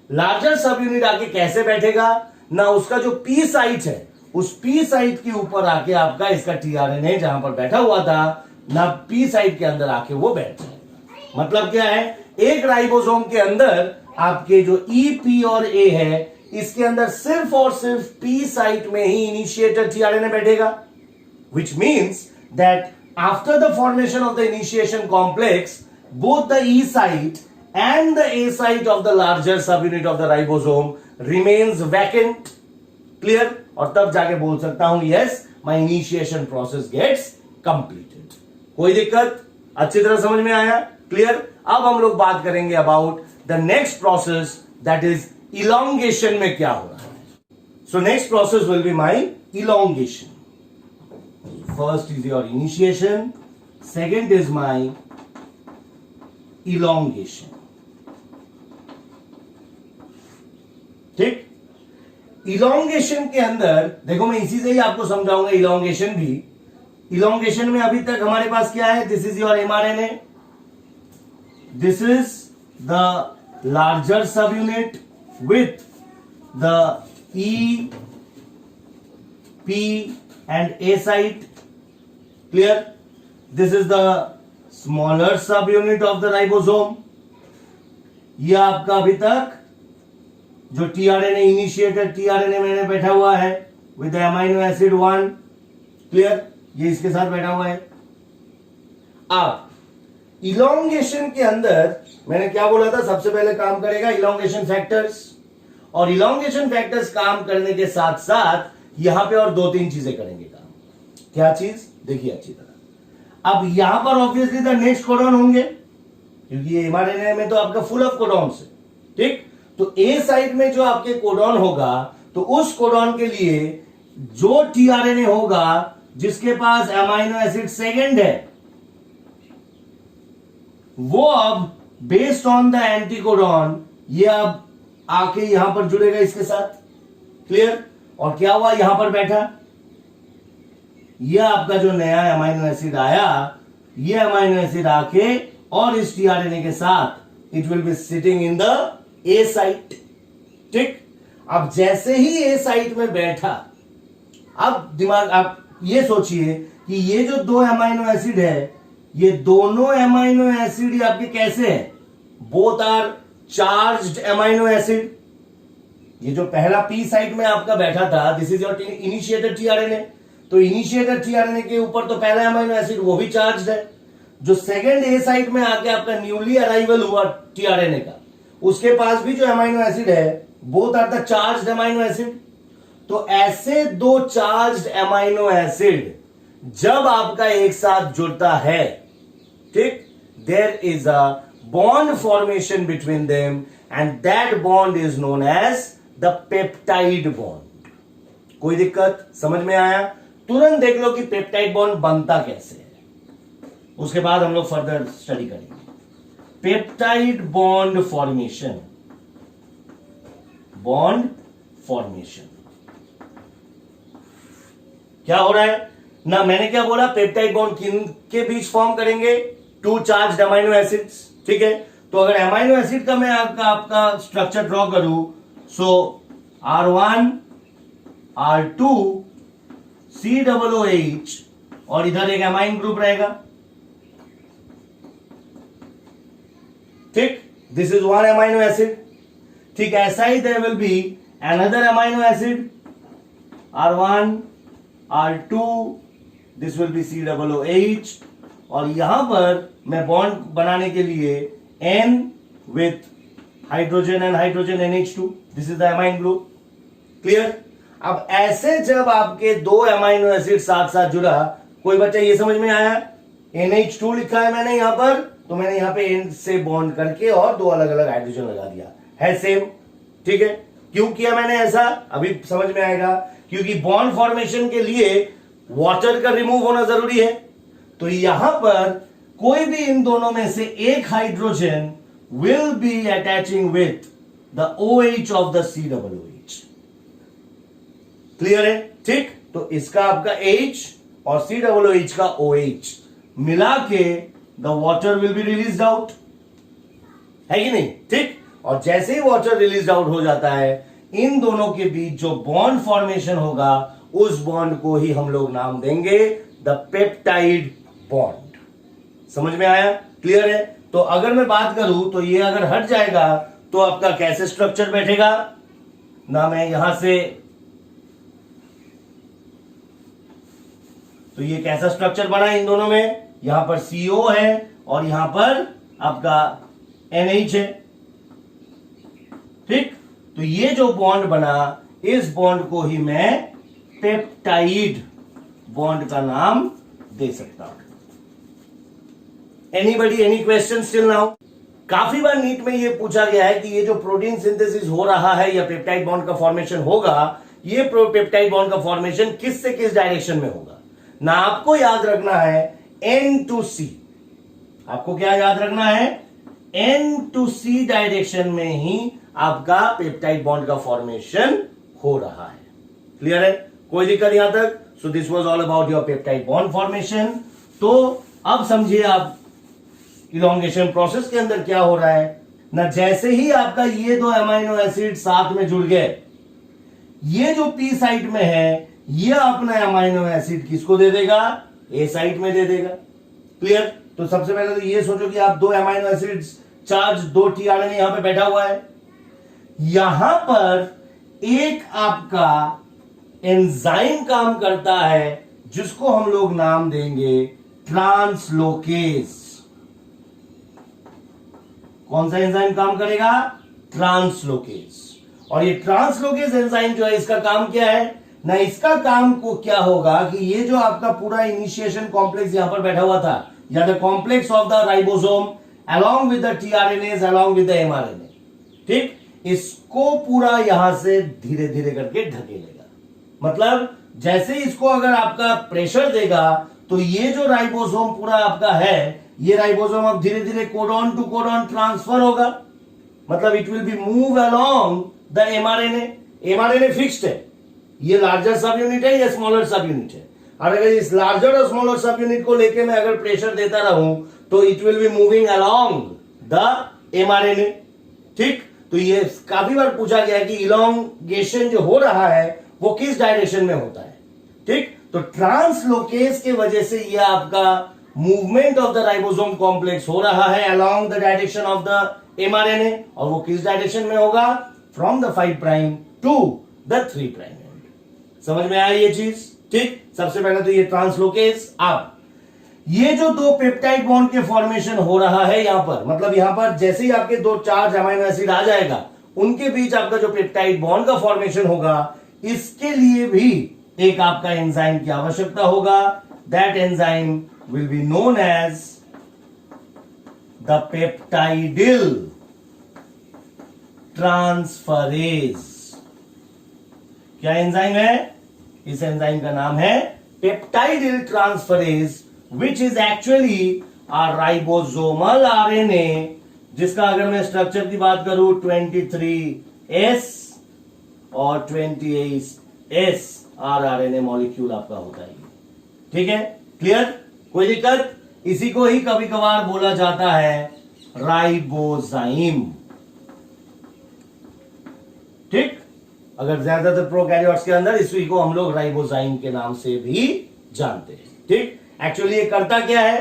Larger sub unit आके कैसे बैठेगा ना, उसका जो पी साइट है, उस पी साइट के ऊपर आके आपका इसका टीआरएनए जहां पर बैठा हुआ था ना, पी साइट के अंदर आके वो बैठ जाएगा। मतलब क्या है? एक राइबोसोम के अंदर आपके जो ई, पी और ए है, इसके अंदर सिर्फ और सिर्फ पी साइट में ही इनिशिएटर टीआरएनए बैठेगा, which means that after the formation of the initiation complex, both the E site and the A site of the larger subunit of the ribosome remains vacant. Clear? और तब जाके बोल सकता हूं yes, my initiation process gets completed. कोई दिक्कत? अच्छी तरह समझ में आया? क्लियर? अब हम लोग बात करेंगे about the next process, that is elongation में क्या हो रहा है। So next process will be my elongation. First is your initiation, second is my elongation. ठीक? इलोंगेशन के अंदर देखो, मैं इसी से ही आपको समझाऊंगा इलोंगेशन भी। इलोंगेशन में अभी तक हमारे पास क्या है? This is your mRNA, this is the larger sub unit with the E, P and A site. Clear? This is the smaller subunit of the ribosome. ये आपका अभी तक जो टीआरएनए इनिशिएटेड टीआरएनए में बैठा हुआ है विद अमाइनो एसिड 1। क्लियर? ये इसके साथ बैठा हुआ है। अब इलोंगेशन के अंदर मैंने क्या बोला था? सबसे पहले काम करेगा इलोंगेशन फैक्टर्स, और इलोंगेशन फैक्टर्स काम करने के साथ साथ यहां पे और 2-3 चीजें करेंगे काम। क्या चीज? देखिए अच्छी तरह। अब यहां पर ऑब्वियसली द नेक्स्ट कोडॉन होंगे, क्योंकि ये एमआरएनए में तो आपका फुल ऑफ कोडॉन्स है। ठीक? तो ए साइड में जो आपके कोडॉन होगा, तो उस कोडॉन के लिए जो टीआरएनए होगा जिसके पास अमाइनो एसिड सेकंड है, वो अब बेस्ड ऑन द एंटीकोडॉन ये अब आके यहां पर जुड़ेगा इसके साथ। क्लियर? और क्या हुआ? यहां पर बैठा, यह आपका जो नया अमाइनो एसिड आया, ये अमाइनो एसिड आके और इस टीआरएनए के साथ it will be sitting in the A site. ठीक? अब जैसे ही ए साइट में बैठा, अब दिमाग आप ये सोचिए कि ये जो 2 अमाइनो एसिड है, ये दोनों अमाइनो एसिड आपके कैसे हैं? Both are charged amino acid. ये जो पहला पी साइट में आपका बैठा था, this is your initiated tRNA, तो इनिशिएटर टीआरएनए के ऊपर तो पहला अमाइनो एसिड वो भी चार्ज है। जो सेकेंड ए साइट में आके आपका न्यूली अराइवल हुआ टीआरएनए का, उसके पास भी जो अमाइनो एसिड है, both are the charged amino acid. तो ऐसे दो चार्ज्ड अमाइनो एसिड जब आपका एक साथ जुड़ता है, ठीक, there is a bond formation between them and that bond is known as the peptide bond. कोई दिक्कत समझ में आया? तुरंत देख लो कि पेप्टाइड बॉन्ड बनता कैसे है, उसके बाद हम लोग फर्दर स्टडी करेंगे। Peptide bond formation, bond formation क्या हो रहा है ना? मैंने क्या बोला, पेप्टाइड बॉन्ड किन के बीच फॉर्म करेंगे? टू चार्ज्ड अमाइनो एसिड्स, ठीक है। तो अगर अमाइनो एसिड का मैं आपका स्ट्रक्चर ड्रॉ करूं, सो R1 R2 COOH और इधर एक अमाइन ग्रुप रहेगा, ठीक, this is one amino acid. ठीक, ऐसा ही there will be another amino acid R1 R2, this will be COOH, और यहां पर मैं बॉन्ड बनाने के लिए N with hydrogen and hydrogen NH2, this is the amine group. Clear? अब ऐसे जब आपके दो अमाइनो एसिड साथ साथ जुड़ा, कोई बच्चा ये समझ में आया? NH2 लिखा है मैंने यहां पर, तो मैंने यहां पे N से बॉन्ड करके और दो अलग अलग हाइड्रोजन लगा दिया है, सेम, ठीक है। क्यों किया मैंने ऐसा, अभी समझ में आएगा। क्योंकि बॉन्ड फॉर्मेशन के लिए वाटर का रिमूव होना जरूरी है। तो यहां पर कोई भी इन दोनों में से एक hydrogen will be attaching with the OH of the COOH। Clear है? ठीक, तो इसका आपका H और COOH का OH मिला के the water will be release out, है कि नहीं? ठीक, और जैसे ही वाटर रिलीज आउट हो जाता है, इन दोनों के बीच जो बॉन्ड फॉर्मेशन होगा, उस बॉन्ड को ही हम लोग नाम देंगे द पेप्टाइड बॉन्ड। समझ में आया? क्लियर है? तो अगर मैं बात करूं तो ये अगर हट जाएगा तो आपका कैसे स्ट्रक्चर बैठेगा ना? मैं यहां से, तो ये कैसा स्ट्रक्चर बना इन दोनों में? यहां पर CO है और यहां पर आपका NH है, ठीक। तो ये जो बॉन्ड बना, इस बॉन्ड को ही मैं पेप्टाइड बॉन्ड का नाम दे सकता हूं। Anybody, any question still now? काफी बार नीट में ये पूछा गया है कि ये जो प्रोटीन सिंथेसिस हो रहा है या पेप्टाइड बॉन्ड का फॉर्मेशन होगा, ये पेप्टाइड बॉन्ड का फॉर्मेशन किस से किस डायरेक्शन में होगा ना? आपको याद रखना है N to C। आपको क्या याद रखना है? N to C डायरेक्शन में ही आपका पेप्टाइड बॉन्ड का फॉर्मेशन हो रहा है। क्लियर है? कोई दिक्कत यहां तक? So this was all about your peptide bond formation. तो अब समझिए आप इलॉन्गेशन प्रोसेस के अंदर क्या हो रहा है ना? जैसे ही आपका ये दो अमाइनो एसिड साथ में जुड़ गए, ये जो P साइट में है, ये अपना अमाइनो एसिड किसको दे देगा? A साइट में दे देगा। क्लियर? तो सबसे पहले तो ये सोचो कि आप दो अमाइनो एसिड चार्ज, दो टीआरएनए यहां पे बैठा हुआ है। यहां पर एक आपका एंजाइम काम करता है जिसको हम लोग नाम देंगे ट्रांसलोकेज। कौन सा एंजाइम काम करेगा? ट्रांसलोकेज। और ये ट्रांसलोकेज एंजाइम जो है, इसका काम क्या है ना? इसका काम को क्या होगा कि ये जो आपका पूरा इनिशिएशन कॉम्प्लेक्स यहां पर बैठा हुआ था, या the complex of the ribosome along with the tRNAs along with the mRNA, ठीक, इसको पूरा यहां से धीरे धीरे करके ढकेलेगा। मतलब जैसे इसको अगर आपका प्रेशर देगा, तो ये जो राइबोसोम पूरा आपका है, ये राइबोसोम अब धीरे धीरे कोडॉन टू कोडॉन ट्रांसफर होगा। मतलब it will B move along the mRNA। mRNA fixed है, ये लार्जर सब यूनिट है, ये स्मॉलर सब यूनिट है। और अगर इस लार्जर और स्मॉलर सब यूनिट को लेके मैं अगर प्रेशर देता रहूं, तो it will be moving along the mRNA, ठीक। तो ये काफी बार पूछा गया कि इलॉन्गेशन जो हो रहा है वो किस डायरेक्शन में होता है, ठीक। तो ट्रांसलोकेज के वजह से ये आपका movement of the ribosome complex हो रहा है along the direction of the mRNA, और वो किस डायरेक्शन में होगा? From the 5 prime to the 3 prime end. समझ में आया ये चीज? ठीक, सबसे पहले तो ये ट्रांसलोकेज। अब ये जो दो पेप्टाइड बॉन्ड के फॉर्मेशन हो रहा है यहां पर, मतलब यहां पर जैसे ही आपके दो चार्ज अमाइनो एसिड आ जाएगा, उनके बीच आपका जो पेप्टाइड बॉन्ड का फॉर्मेशन होगा, इसके लिए भी एक आपका एंजाइम की आवश्यकता होगा। That enzyme will be known as the peptidyl transferase. क्या एंजाइम है? इस एंजाइम का नाम है peptidyl transferase, which is actually a ribosomal RNA, जिसका अगर मैं स्ट्रक्चर की बात करूं 23S और 28S RNA मॉलिक्यूल आपका होता है। ठीक है, क्लियर? कोई दिक्कत? इसी को ही कभी कभार बोला जाता है राइबोजाइम। ठीक, अगर ज्यादातर प्रोकैरियोट्स के अंदर इसी को हम लोग राइबोजाइम के नाम से भी जानते हैं। ठीक, एक्चुअली ये करता क्या है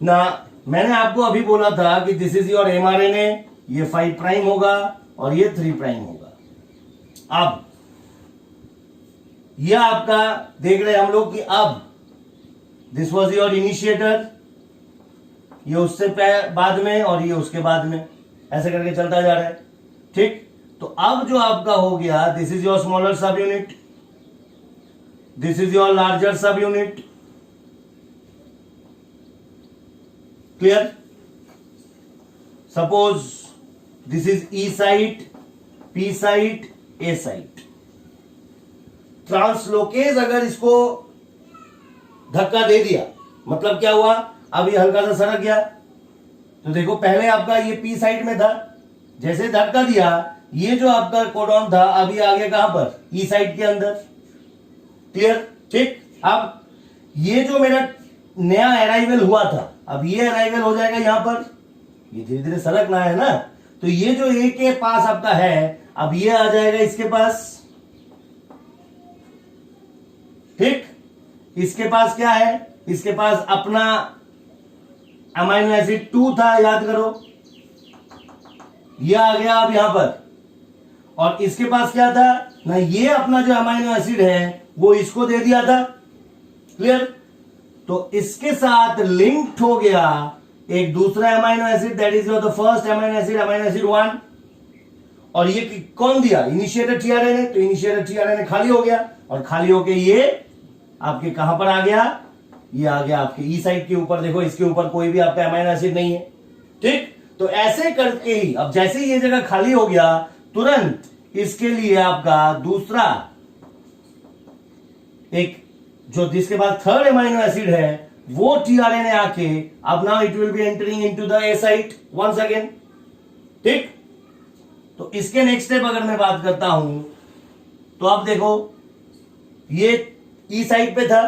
ना, मैंने आपको अभी बोला था कि दिस इज योर एमआरएनए, ये 5 प्राइम होगा और ये 3 प्राइम होगा। अब ये आपका देख रहे हैं हम लोग कि अब दिस वाज योर इनिशिएटर, ये उससे बाद में और ये उसके बाद में, ऐसे करके चलता जा रहा है। ठीक, तो अब जो आपका हो गया, दिस इज योर स्मॉलर सब unit, this is your larger sub unit. Clear? Suppose this is E site, P site, A site. Translocase अगर इसको धक्का दे दिया, मतलब क्या हुआ, अब ये हल्का सा सरक गया, तो देखो पहले आपका ये पी साइट में था, जैसे धक्का दिया ये जो आपका कोडॉन था अब ये आ गया कहां पर, ई साइट के अंदर। क्लियर? ठीक, अब ये जो मेरा नया अराइवल हुआ था, अब ये अराइवल हो जाएगा यहां पर, ये धीरे धीरे सरकना है ना, तो ये जो ए के पास आपका है, अब ये आ जाएगा इसके पास। ठीक, इसके पास क्या है, इसके पास अपना अमाइनो एसिड 2 था, याद करो, ये आ गया अब यहां पर, और इसके पास क्या था ना, ये अपना जो अमाइनो एसिड है वो इसको दे दिया था। क्लियर? तो इसके साथ लिंक्ड हो गया एक दूसरा amino acid, that is your the first amino acid 1, और ये कौन दिया, इनिशिएटर टीआरएनए, तो इनिशिएटर टीआरएनए खाली हो गया, और खाली होके ये आपके कहां पर आ गया, ये आ गया आपके ई साइड के ऊपर। देखो इसके ऊपर कोई भी आपका अमाइनो एसिड नहीं है। ठीक, तो ऐसे करके ही अब जैसे ही ये जगह खाली हो गया, तुरंत इसके लिए आपका दूसरा एक जो जिसके बाद थर्ड अमाइनो एसिड है वो टीआरएनए आके अब now it will be entering into the A site once again. ठीक, तो इसके नेक्स्ट स्टेप अगर मैं बात करता हूं तो अब देखो ये ई साइड पे था,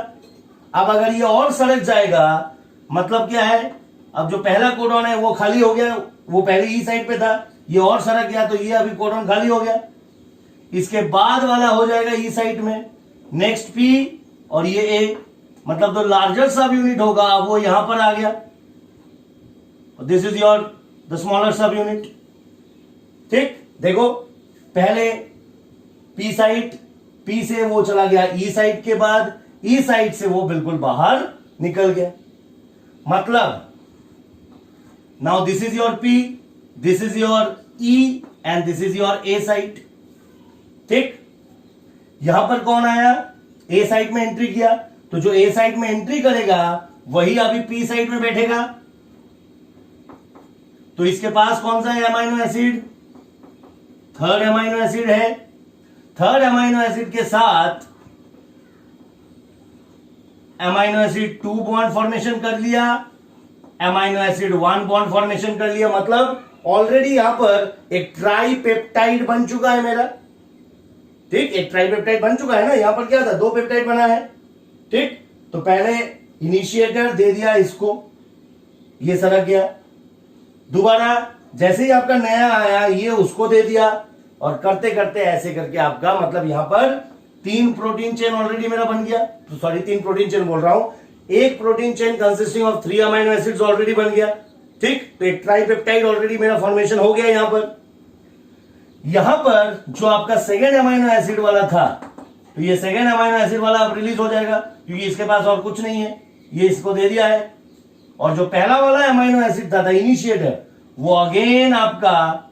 अब अगर ये और सरक जाएगा, मतलब क्या है, अब जो पहला कोडॉन है वो खाली हो गया, वो पहले ई साइड पे था, ये और सरक गया तो ये अभी कोडॉन खाली हो गया, इसके बाद वाला हो जाएगा ई साइड में, नेक्स्ट पी और ये ए, मतलब जो लार्जर सब यूनिट होगा वो यहां पर आ गया, this is your the smaller सब यूनिट। ठीक, देखो पहले पी साइड, पी से वो चला गया ई साइड के बाद, ई साइड से वो बिल्कुल बाहर निकल गया, मतलब now this is your P, this is your E and this is your A side. ठीक, यहां पर कौन आया, ए साइड में एंट्री किया, तो जो ए साइड में एंट्री करेगा वही अभी पी साइड में बैठेगा, तो इसके पास कौन सा है amino acid, third amino acid है। थर्ड अमाइनो एसिड के साथ अमाइनो एसिड 2 बॉन्ड फॉर्मेशन कर लिया, अमाइनो एसिड 1 बॉन्ड फॉर्मेशन कर लिया, मतलब ऑलरेडी यहां पर एक ट्राइपेप्टाइड बन चुका है मेरा। ठीक, एक ट्राइपेप्टाइड बन चुका है ना, यहां पर क्या था, 2 पेप्टाइड बना है। ठीक, तो पहले इनिशिएटर दे दिया इसको, ये सरक गया, दोबारा जैसे ही आपका नया आया ये उसको दे दिया, और करते करते ऐसे करके आपका मतलब यहां पर 3 प्रोटीन चेन ऑलरेडी मेरा बन गया, तो सॉरी 3 प्रोटीन चेन बोल रहा हूं, एक protein chain consisting of 3 amino acids already बन गया। ठीक, तो एक ट्राइपेप्टाइड ऑलरेडी मेरा फॉर्मेशन हो गया। यहां पर जो आपका सेकेंड अमाइनो एसिड वाला था तो ये सेकेंड अमाइनो एसिड वाला अब रिलीज हो जाएगा क्योंकि इसके पास और कुछ नहीं है, ये इसको दे दिया है। और जो पहला वाला अमाइनो एसिड था इनिशिएटर, वो अगेन आपका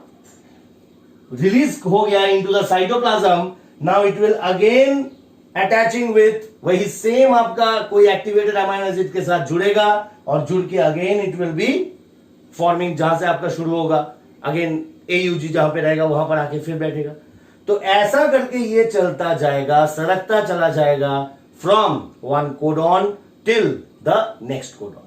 रिलीज हो गया into the cytoplasm. Now it will again attaching with वही सेम आपका कोई एक्टिवेटेड अमाइनो एसिड के साथ जुड़ेगा और जुड़ के again it will be forming, जहां से आपका शुरू होगा अगेन AUG जहां पे रहेगा वहां पर आके फिर बैठेगा। तो ऐसा करके ये चलता जाएगा, सरकता चला जाएगा from one codon till the next codon.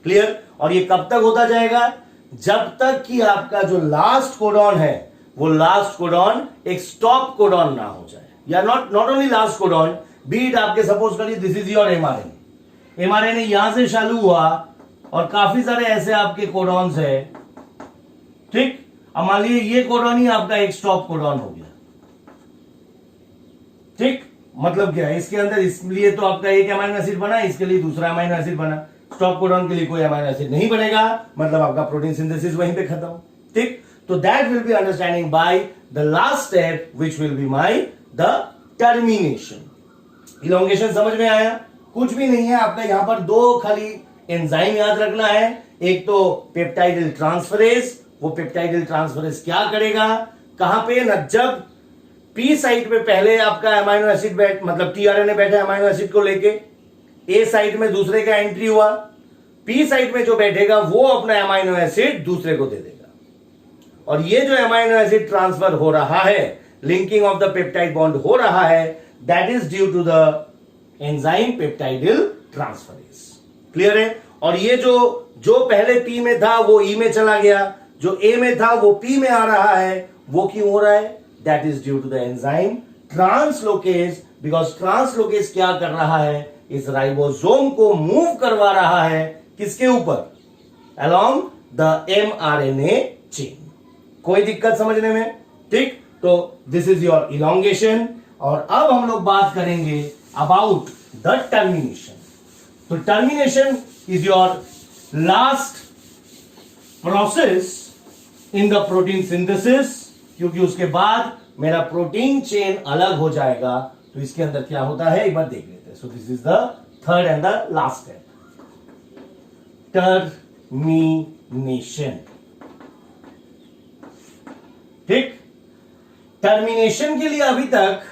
Clear? और ये कब तक होता जाएगा? जब तक कि आपका जो लास्ट कोडॉन है वो लास्ट कोडॉन एक स्टॉप कोडॉन ना हो जाए, या not only last codon, beat आपके सपोज करिए दिस इज योर mRNA यहां से चालू हुआ और काफी सारे ऐसे आपके कोडॉन्स है, ठीक। अब मान लीजिए ये कोडॉन ही आपका एक स्टॉप कोडॉन हो गया, ठीक। मतलब क्या है इसके अंदर, इसलिए तो आपका एक अमाइनो एसिड बना, इसके लिए दूसरा अमाइनो एसिड बना। स्टॉप कोडॉन के लिए कोई अमाइनो एसिड नहीं बनेगा, मतलब आपका प्रोटीन सिंथेसिस वहीं पे खत्म, ठीक। तो that will be understanding by the last step which will be my the termination. Elongation समझ में आया? कुछ भी नहीं है आपका, यहां पर दो खाली एंजाइम याद रखना है। एक तो पेप्टाइडिल ट्रांसफरेज, वो पेप्टाइडिल ट्रांसफरेज क्या करेगा, कहां पे ना, जब पी साइट पे पहले आपका अमाइनो एसिड मतलब टीआरएनए बैठा अमाइनो एसिड को लेके, ए साइट में दूसरे का एंट्री हुआ, पी साइट में जो बैठेगा वो अपना अमाइनो एसिड दूसरे को दे देगा। और ये जो अमाइनो एसिड ट्रांसफर हो रहा है, linking of the peptide bond हो रहा है, that is due to the enzyme peptidyl transferase. Clear है? और ये जो पहले पी में था वो ई में चला गया, जो ए में था वो पी में आ रहा है, वो क्यों हो रहा है? That is due to the enzyme translocase, because translocase क्या कर रहा है, इस राइबोसोम को मूव करवा रहा है किसके ऊपर? Along the mRNA chain. कोई दिक्कत समझने में? ठीक। तो दिस इज योर इलोंगेशन। और अब हम लोग बात करेंगे अबाउट द टर्मिनेशन। तो termination is your last process in the protein synthesis, क्योंकि उसके बाद मेरा प्रोटीन चेन अलग हो जाएगा। तो इसके अंदर क्या होता है एक बार देख लेते हैं। So this is the third and the last step, termination. ठीक। टर्मिनेशन के लिए अभी तक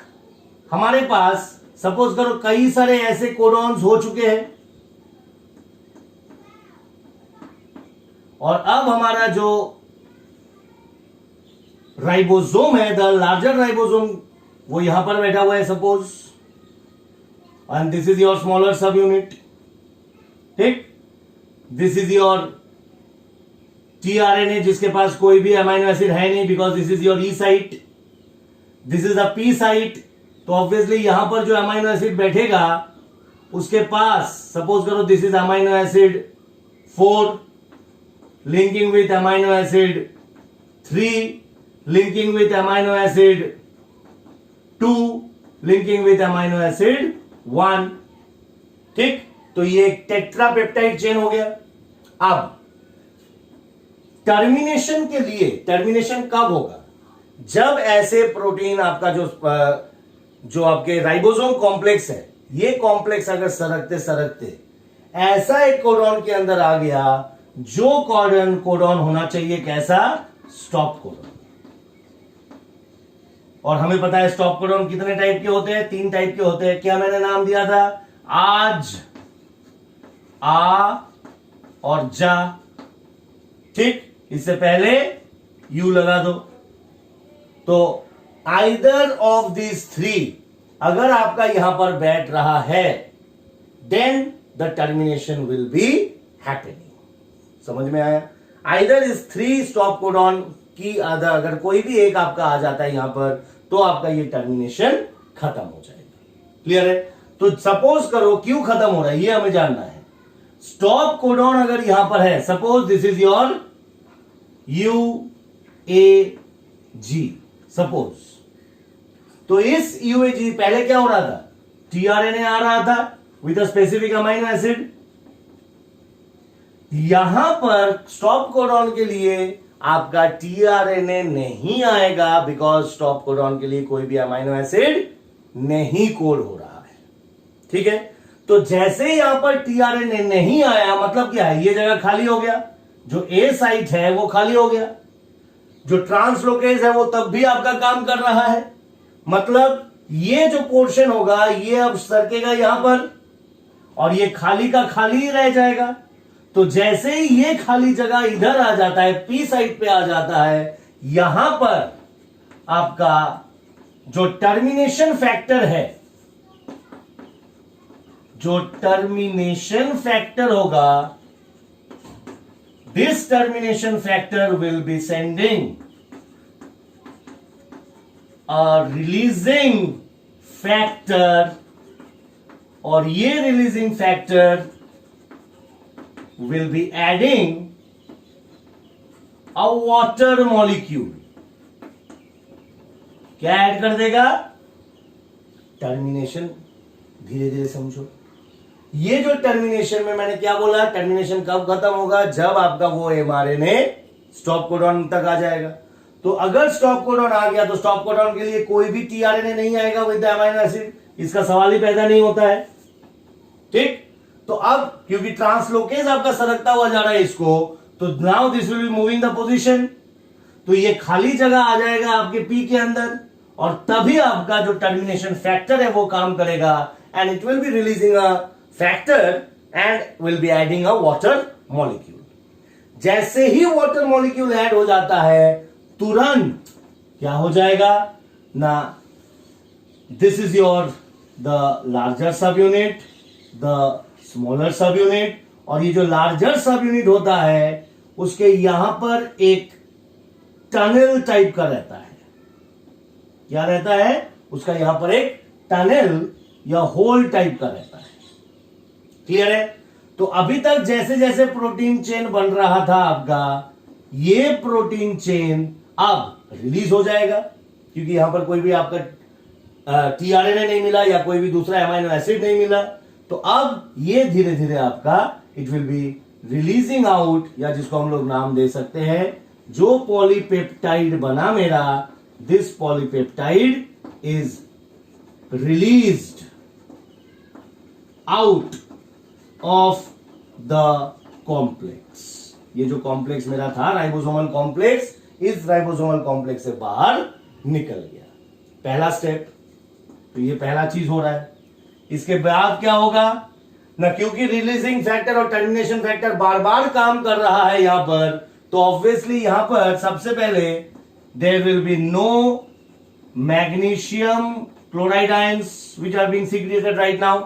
हमारे पास सपोज करो कई सारे ऐसे कोडॉन्स हो चुके हैं, और अब हमारा जो राइबोसोम है, द लार्जर राइबोसोम, वो यहां पर बैठा हुआ है suppose, and this is your smaller सब यूनिट। ठीक। दिस इज योर टीआरएनए जिसके पास कोई भी अमाइनो एसिड है नहीं, because this is your E site, this is the P site. तो ऑब्वियसली यहां पर जो अमाइनो एसिड बैठेगा उसके पास सपोज करो this is amino acid 4 linking with amino acid 3 linking with amino acid 2 linking with amino acid 1। ठीक। तो ये एक टेट्रापेप्टाइड चेन हो गया। अब टर्मिनेशन के लिए, टर्मिनेशन कब होगा? जब ऐसे प्रोटीन आपका जो आपके राइबोसोम कॉम्प्लेक्स है, ये कॉम्प्लेक्स अगर सरकते सरकते ऐसा एक कोडॉन के अंदर आ गया, जो कोडॉन होना चाहिए कैसा? Stop codon. और हमें पता है स्टॉप कोडॉन कितने टाइप के होते हैं? 3 टाइप के होते हैं। क्या मैंने नाम दिया था? आज, आ और जा। ठीक। इससे पहले यू लगा दो। तो आइदर ऑफ दिस 3 अगर आपका यहां पर बैठ रहा है, then the termination will be happening. समझ में आया? आइदर इस 3 स्टॉप कोडॉन की अगर कोई भी एक आपका आ जाता है यहां पर, तो आपका ये टर्मिनेशन खत्म हो जाएगा। क्लियर है? तो सपोज करो क्यों खत्म हो रहा है ये हमें जानना है। स्टॉप कोडॉन अगर यहां पर है, suppose this is your UAG suppose, तो इस UAG पहले क्या हो रहा था? टीआरएनए आ रहा था with a specific amino acid. यहां पर स्टॉप कोडॉन के लिए आपका टीआरएनए नहीं आएगा, बिकॉज स्टॉप कोडॉन के लिए कोई भी अमाइनो एसिड नहीं कोड हो रहा है। ठीक है, तो जैसे यहां पर टीआरएनए नहीं आया, मतलब क्या है, ये जगह खाली हो गया, जो ए साइट है वो खाली हो गया, जो ट्रांसलोकेज है वो तब भी आपका काम कर रहा है, मतलब ये जो पोर्शन होगा ये अब सरकेगा यहां पर और ये खाली का खाली ही रह जाएगा। तो जैसे ही ये खाली जगह इधर आ जाता है, पी साइड पे आ जाता है, यहां पर आपका जो टर्मिनेशन फैक्टर है, जो टर्मिनेशन फैक्टर होगा, this termination factor will be sending a releasing factor, और ये releasing factor will be adding a water molecule। क्या ऐड कर देगा? टर्मिनेशन। धीरे धीरे समझो, ये जो टर्मिनेशन में मैंने क्या बोला, टर्मिनेशन कब खत्म होगा, जब आपका वो एमआरएनए स्टॉप कोडॉन तक आ जाएगा। तो अगर स्टॉप कोडॉन आ गया तो स्टॉप कोडॉन के लिए कोई भी टीआरएनए नहीं आएगा विद अमीनो एसिड, इसका सवाल ही पैदा नहीं होता है। ठीक, तो अब क्योंकि ट्रांसलोकेज आपका सरकता हुआ जा रहा है इसको, तो now this will be moving the position, तो ये खाली जगह आ जाएगा आपके पी के अंदर और तभी आपका जो टर्मिनेशन फैक्टर है वो काम करेगा and it will be releasing a factor and will be adding a water molecule. जैसे ही वाटर मॉलिक्यूल ऐड हो जाता है तुरंत क्या हो जाएगा ना, this is your the larger sub unit, the smaller सब यूनिट, और ये जो लार्जर सब यूनिट होता है उसके यहां पर एक टनल टाइप का रहता है। क्या रहता है? उसका यहां पर एक टनल या होल टाइप का रहता है। क्लियर है? तो अभी तक जैसे जैसे प्रोटीन चेन बन रहा था आपका, ये प्रोटीन चेन अब रिलीज हो जाएगा क्योंकि यहां पर कोई भी आपका टीआरएनए नहीं मिला या कोई भी दूसरा एमाइनो एसिड नहीं मिला। तो अब ये धीरे धीरे आपका it will be releasing out, या जिसको हम लोग नाम दे सकते हैं, जो पॉलीपेप्टाइड बना मेरा, this polypeptide is released out of the complex. ये जो कॉम्प्लेक्स मेरा था राइबोसोमल कॉम्प्लेक्स, इस राइबोसोमल कॉम्प्लेक्स से बाहर निकल गया। पहला स्टेप, तो ये पहला चीज हो रहा है। इसके बाद क्या होगा ना, क्योंकि रिलीजिंग फैक्टर और टर्मिनेशन फैक्टर बार बार काम कर रहा है यहां पर, तो ऑब्वियसली यहां पर सबसे पहले there will be no magnesium chloride ions which are being secreted right now.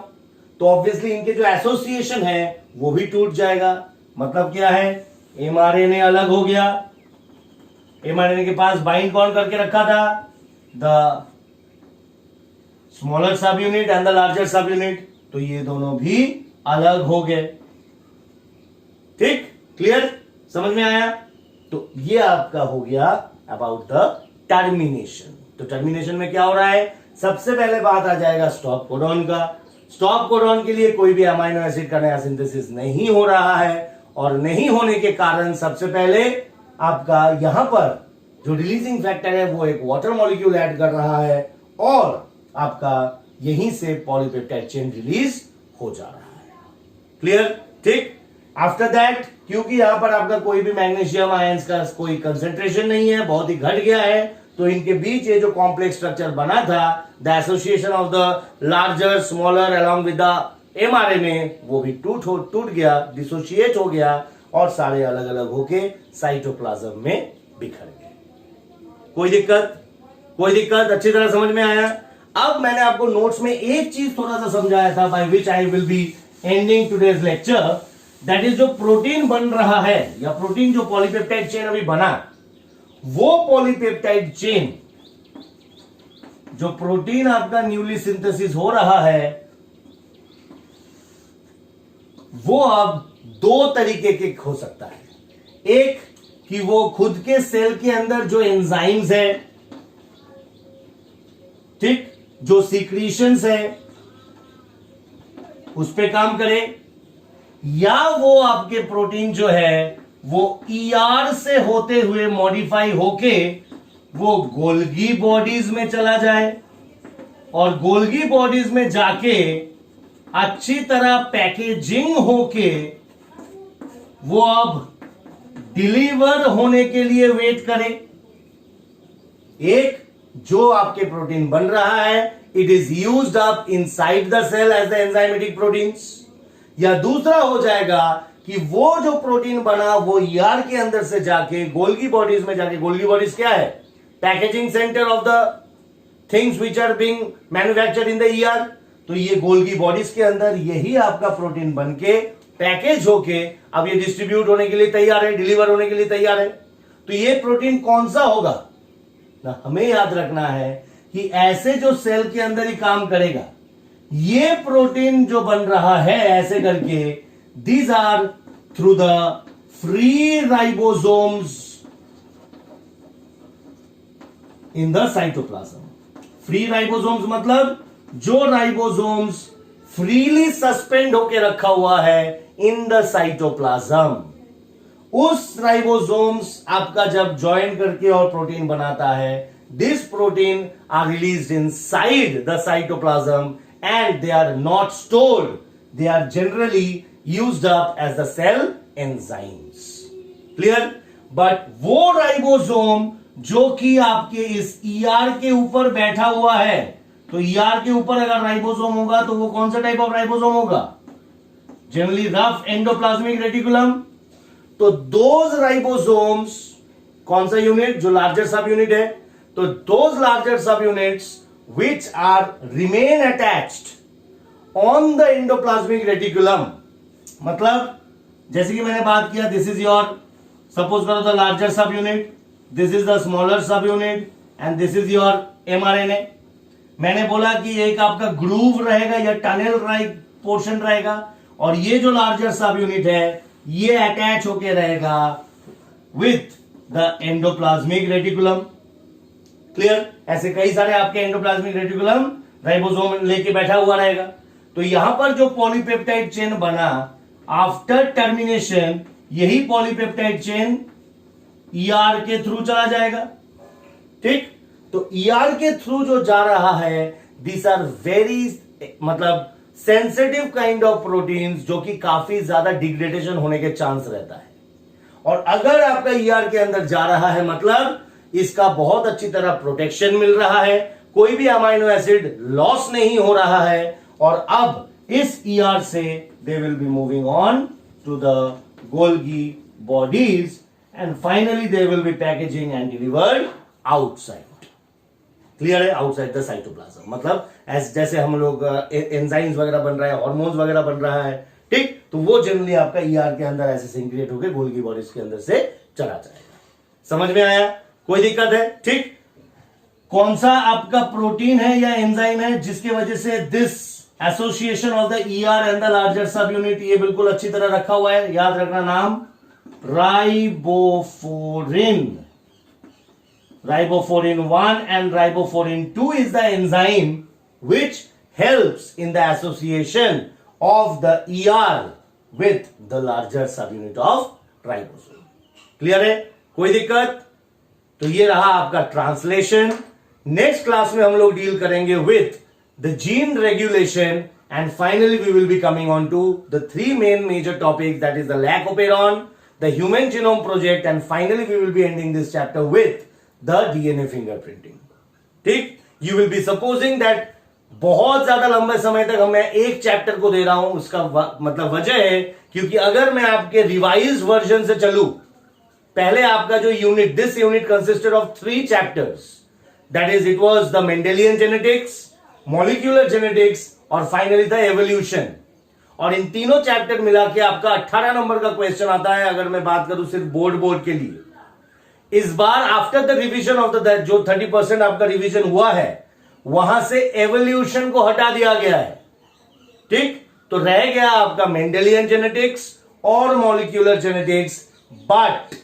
तो ऑब्वियसली इनके जो एसोसिएशन है वो भी टूट जाएगा। मतलब क्या है, एमआरएनए अलग हो गया, एमआरएनए के पास बाइंड कौन करके रखा था, द स्मॉलर सब unit and the larger sub unit, तो ये दोनों भी अलग हो गए। ठीक, क्लियर, समझ में आया? तो ये आपका हो गया अबाउट द टर्मिनेशन। तो टर्मिनेशन में क्या हो रहा है, सबसे पहले बात आ जाएगा स्टॉप कोडॉन का। स्टॉप कोडॉन के लिए कोई भी अमाइनो एसिड का नया सिंथेसिस नहीं हो रहा है, और नहीं होने के कारण सबसे पहले आपका यहां पर जो रिलीजिंग फैक्टर है वो एक वाटर मॉलिक्यूल ऐड कर रहा है और आपका यहीं से पॉलीपेप्टाइड चेन रिलीज हो जा रहा है। क्लियर? ठीक। आफ्टर दैट, क्योंकि यहां पर आपका कोई भी मैग्नीशियम आयंस का कोई कंसेंट्रेशन नहीं है, बहुत ही घट गया है, तो इनके बीच ये जो कॉम्प्लेक्स स्ट्रक्चर बना था, the association of the larger smaller along with the mRNA, वो भी टूट गया, डिसोशिएट हो गया और सारे अलग अलग होके साइटोप्लाज्म में बिखर गए। कोई दिक्कत? कोई दिक्कत? अच्छी तरह समझ में आया? अब मैंने आपको नोट्स में एक चीज थोड़ा सा समझाया था, by which I will be ending today's lecture, that is जो प्रोटीन बन रहा है या प्रोटीन जो पॉलीपेप्टाइड चेन अभी बना, वो पॉलीपेप्टाइड चेन, जो प्रोटीन आपका न्यूली सिंथेसिस हो रहा है, वो अब दो तरीके के हो सकता है। एक कि वो खुद के सेल के अंदर जो एंजाइम्स है, ठीक, जो सीक्रीशंस है, उस पे काम करे, या वो आपके प्रोटीन जो है वो ईआर से होते हुए मॉडिफाई होके वो गोल्गी बॉडीज में चला जाए। और गोल्गी बॉडीज में जाके अच्छी तरह पैकेजिंग होके वो अब डिलीवर होने के लिए वेट करें। एक जो आपके प्रोटीन बन रहा है, it is used up inside the cell as the enzymatic proteins, या दूसरा हो जाएगा कि वो जो प्रोटीन बना वो ईआर के अंदर से जाके गोल्गी बॉडीज में जाके, गोल्गी बॉडीज क्या है? Packaging centre of the things which are being manufactured in the ER. तो ये गोल्गी बॉडीज के अंदर यही आपका प्रोटीन बनके पैकेज होके अब ये डिस्ट्रीब्यूट होने के लिए तैयार है, डिलीवर होने के लिए तैयार है। तो ये प्रोटीन कौन सा होगा ना, हमें याद रखना है कि ऐसे जो सेल के अंदर ही काम करेगा, ये प्रोटीन जो बन रहा है ऐसे करके, these are through the free ribosomes in the cytoplasm। Free ribosomes मतलब जो राइबोसोम्स फ्रीली सस्पेंड होके रखा हुआ है इन द साइटोप्लाज्म, उस राइबोसोम्स आपका जब ज्वाइन करके और प्रोटीन बनाता है, this protein are released inside the cytoplasm and they are not stored, they are generally used up as the cell enzymes। clear? but वो राइबोसोम जो कि आपके इस ईआर के ऊपर बैठा हुआ है, तो ईआर के ऊपर अगर राइबोसोम होगा तो वो कौन सा टाइप ऑफ राइबोसोम होगा? Generally rough endoplasmic reticulum. तो दोज राइबोसोम्स, कौन सा यूनिट? जो लार्जर सब यूनिट है। तो दोज लार्जर सब units which are remain attached on the endoplasmic reticulum, मतलब जैसे कि मैंने बात किया, दिस इज योर, सपोज करो the larger sub unit, this is the smaller सब unit and this is your mRNA. मैंने बोला कि एक आपका ग्रूव रहेगा या टनल पोर्शन रहेगा, और ये जो लार्जर सब यूनिट है ये अटैच होके रहेगा with the endoplasmic reticulum. Clear? ऐसे कई सारे आपके एंडोप्लाज्मिक रेटिकुलम राइबोसोम लेके बैठा हुआ रहेगा। तो यहां पर जो पॉलीपेप्टाइड चेन बना आफ्टर टर्मिनेशन, यही पॉलीपेप्टाइड चेन ईआर के थ्रू चला जाएगा। ठीक? तो ईआर के थ्रू जो जा रहा है, दिस आर वेरी मतलब सेंसिटिव काइंड ऑफ प्रोटीन्स, जो कि काफी ज्यादा डिग्रेडेशन होने के चांस रहता है। और अगर आपका ईआर के अंदर जा रहा है मतलब इसका बहुत अच्छी तरह प्रोटेक्शन मिल रहा है, कोई भी अमाइनो एसिड लॉस नहीं हो रहा है, और अब इस ईआर से they will be moving on to the Golgi bodies and finally they will be packaging and delivered outside. Clear है? आउटसाइड द साइटोप्लाज्म, मतलब जैसे हम लोग एंजाइम्स वगैरह बन रहा है, हार्मोन्स वगैरह बन रहा है, ठीक, तो वो जनरली आपका ईआर के अंदर ऐसे सिंक्रिएट होकर गोल्गी बॉडीज के अंदर से चला जाएगा। समझ में आया? कोई दिक्कत है? ठीक। कौन सा आपका प्रोटीन है या एंजाइम है जिसकी वजह से this association of the ER and the larger sub unit, ये बिल्कुल अच्छी तरह रखा हुआ है, याद रखना नाम, ribophorin. Riboforin 1 and riboforin 2 is the enzyme which helps in the association of the ER with the larger subunit of ribosome। Clear है? कोई दिक्कत? तो ये रहा आपका ट्रांसलेशन। नेक्स्ट क्लास में हम लोग डील करेंगे with the gene regulation and finally we will be coming on to the three main major topics, that is the lac operon, the human genome project, and finally we will be ending this chapter with the DNA fingerprinting. ठीक? You will be supposing that बहुत ज्यादा लंबे समय तक मैं एक chapter को दे रहा हूं, उसका मतलब वजह है क्योंकि अगर मैं आपके रिवाइज वर्जन से चलूं, पहले आपका जो unit, this unit consisted of 3 chapters, that is it was the Mendelian genetics, molecular genetics और फाइनली द एवोल्यूशन। और इन तीनों चैप्टर मिला के आपका 18 नंबर का क्वेश्चन आता है, अगर मैं बात करूं सिर्फ बोर्ड के लिए। इस बार after the revision of the जो 30% आपका रिवीजन हुआ है, वहां से एवोल्यूशन को हटा दिया गया है। ठीक? तो रह गया आपका मेंडेलियन जेनेटिक्स और molecular genetics, but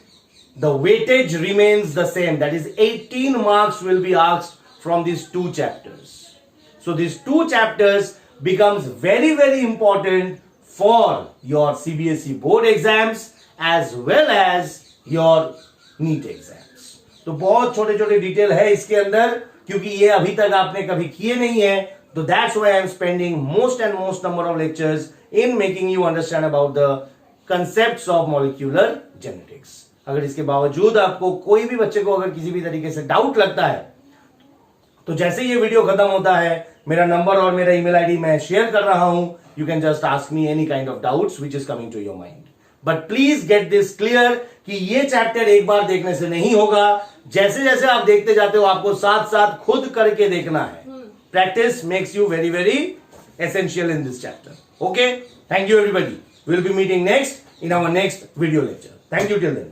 the weightage remains the same, that is 18 marks will be asked from these 2 chapters. So these 2 chapters becomes very very important for your CBSE board exams as well as your NEET exams. तो बहुत छोटे छोटे detail है इसके अंदर, क्योंकि ये अभी तक आपने कभी किए नहीं है, तो that's why I am spending most and most number of lectures in making you understand about the concepts of molecular genetics. अगर इसके बावजूद आपको कोई भी बच्चे को अगर किसी भी तरीके से डाउट लगता है, तो जैसे ये वीडियो खत्म होता है, मेरा नंबर और मेरा ईमेल आईडी मैं शेयर कर रहा हूं, you can just ask me any kind of doubts which is coming to your mind. But please get this clear कि ये चैप्टर एक बार देखने से नहीं होगा, जैसे जैसे आप देखते जाते हो आपको साथ साथ खुद करके देखना है। Practice makes you very very essential in this chapter. Okay, thank you everybody, will be meeting next in our next video lecture. Thank you till then.